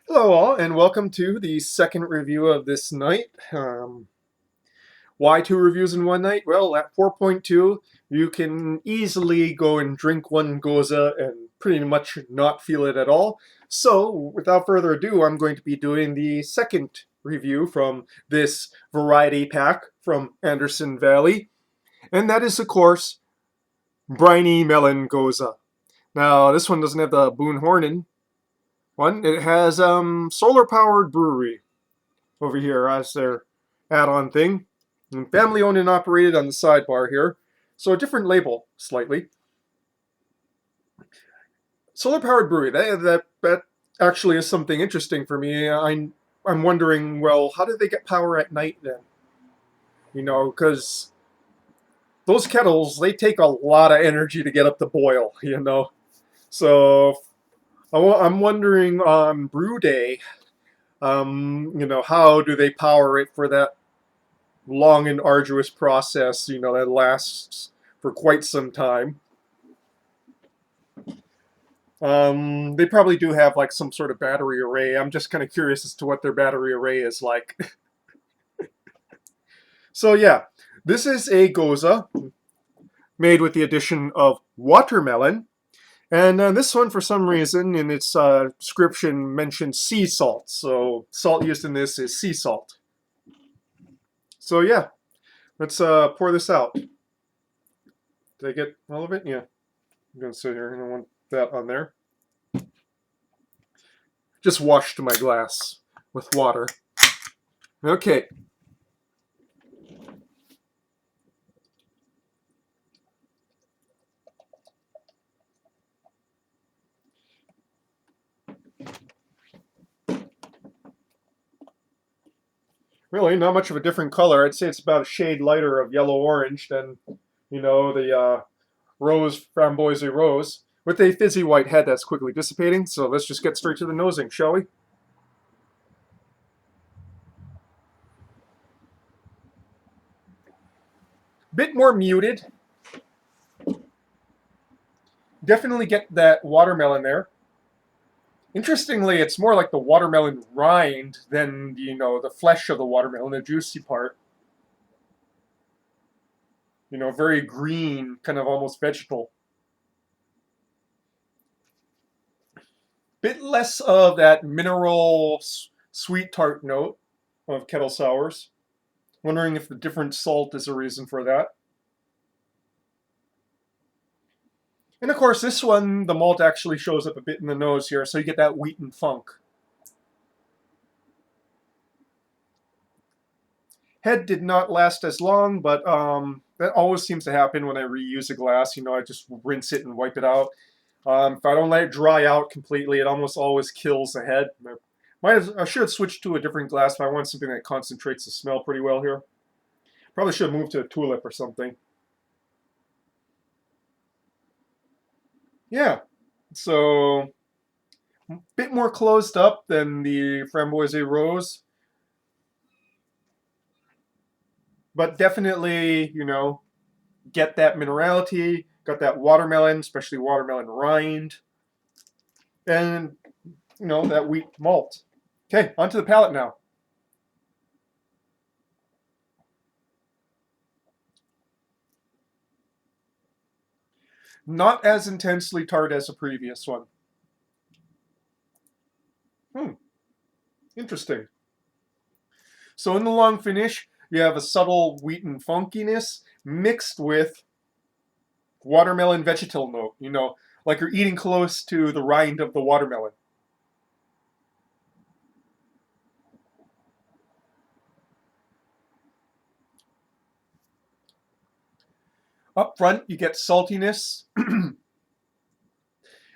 Hello, all, and welcome to the second review of this night. Why two reviews in one night? Well, at 4.2, you can easily go and drink one Gose and pretty much not feel it at all. So, without further ado, I'm going to be doing the second review from this variety pack from Anderson Valley, and that is, of course, Briny Melon Gose. Now, this one doesn't have the Boone Hornin one. It has solar powered brewery over here as their add-on thing. And family owned and operated on the sidebar here. So a different label slightly. Solar powered brewery. That actually is something interesting for me. I'm wondering, well, how do they get power at night then? Because those kettles, they take a lot of energy to get up the boil. So I'm wondering on brew day, how do they power it for that long and arduous process, that lasts for quite some time. They probably do have like some sort of battery array. I'm just kind of curious as to what their battery array is like. So yeah, this is a Goza made with the addition of watermelon. And this one, for some reason, in its description, mentions sea salt. So salt used in this is sea salt. So yeah, let's pour this out. Did I get all of it? Yeah. I'm going to sit here. I don't want that on there. Just washed my glass with water. Okay. Really, not much of a different color. I'd say it's about a shade lighter of yellow-orange than, the rose, framboise rose, with a fizzy white head that's quickly dissipating. So let's just get straight to the nosing, shall we? Bit more muted. Definitely get that watermelon there. Interestingly, it's more like the watermelon rind than, the flesh of the watermelon, the juicy part. Very green, kind of almost vegetal. Bit less of that mineral sweet tart note of kettle sours. Wondering if the different salt is a reason for that. And of course, this one, the malt actually shows up a bit in the nose here, so you get that wheaten funk. Head did not last as long, but that always seems to happen when I reuse a glass. I just rinse it and wipe it out. If I don't let it dry out completely, it almost always kills the head. I should have switched to a different glass if I want something that concentrates the smell pretty well here. Probably should have moved to a tulip or something. Yeah, so a bit more closed up than the framboise rose, but definitely, get that minerality, got that watermelon, especially watermelon rind, and, that wheat malt. Okay, onto the palate now. Not as intensely tart as the previous one. Hmm, interesting. So in the long finish, you have a subtle wheaten funkiness mixed with watermelon vegetal note, like you're eating close to the rind of the watermelon. Up front, you get saltiness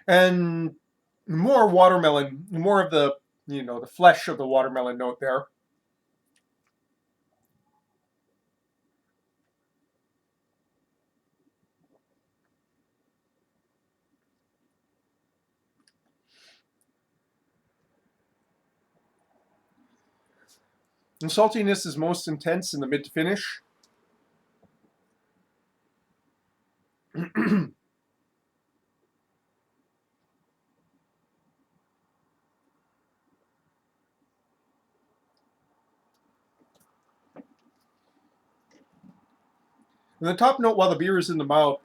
and more watermelon, more of the flesh of the watermelon note there. And saltiness is most intense in the mid to finish. And the top note while the beer is in the mouth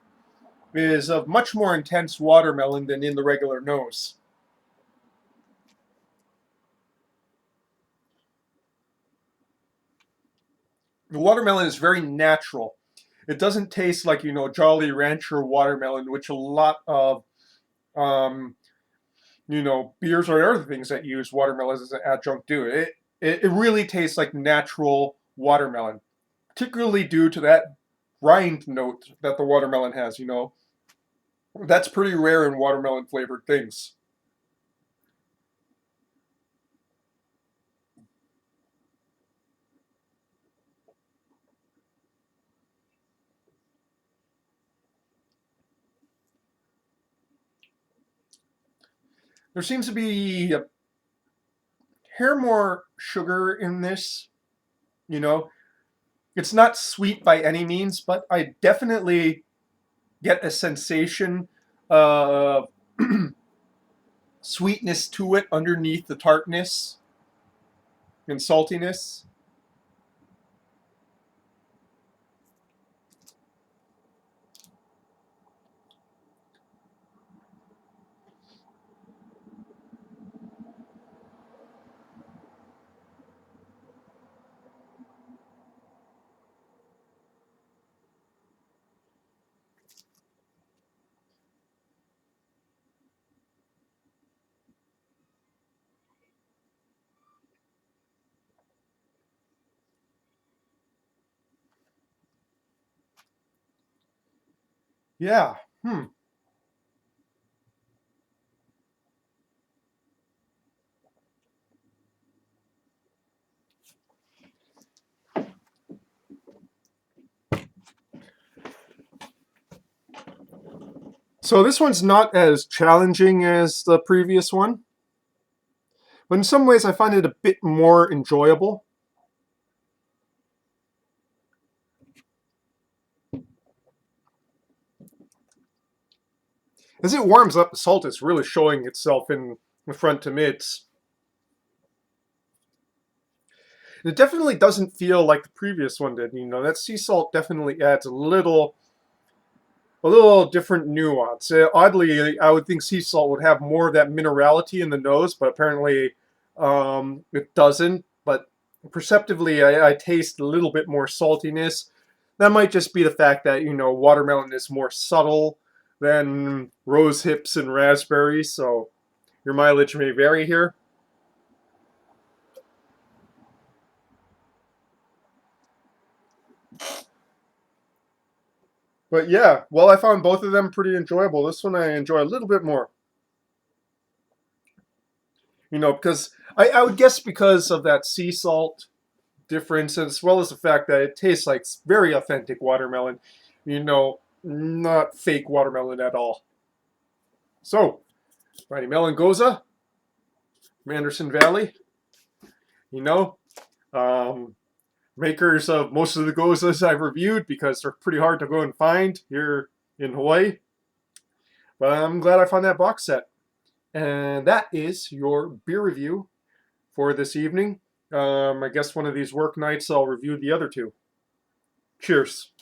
is of much more intense watermelon than in the regular nose. The watermelon is very natural. It doesn't taste like, Jolly Rancher watermelon, which a lot of, um, beers or other things that use watermelon as an adjunct do. It really tastes like natural watermelon, particularly due to that rind note that the watermelon has. That's pretty rare in watermelon flavored things. There seems to be a hair more sugar in this. You know, it's not sweet by any means, but I definitely get a sensation of sweetness to it underneath the tartness and saltiness. Yeah. Hmm. So this one's not as challenging as the previous one, but in some ways I find it a bit more enjoyable. As it warms up, the salt is really showing itself in the front to mids. It definitely doesn't feel like the previous one did. That sea salt definitely adds a little different nuance. Oddly, I would think sea salt would have more of that minerality in the nose, but apparently it doesn't. But perceptively, I taste a little bit more saltiness. That might just be the fact that, watermelon is more subtle than rose hips and raspberries, so your mileage may vary here. But yeah, well, I found both of them pretty enjoyable. This one I enjoy a little bit more. Because I would guess because of that sea salt difference, as well as the fact that it tastes like very authentic watermelon, not fake watermelon at all. So, Briny Melon Gose from Anderson Valley, you know, um, makers of most of the Goses I've reviewed because they're pretty hard to go and find here in Hawaii. But I'm glad I found that box set. And that is your beer review for this evening. I guess one of these work nights I'll review the other two. Cheers.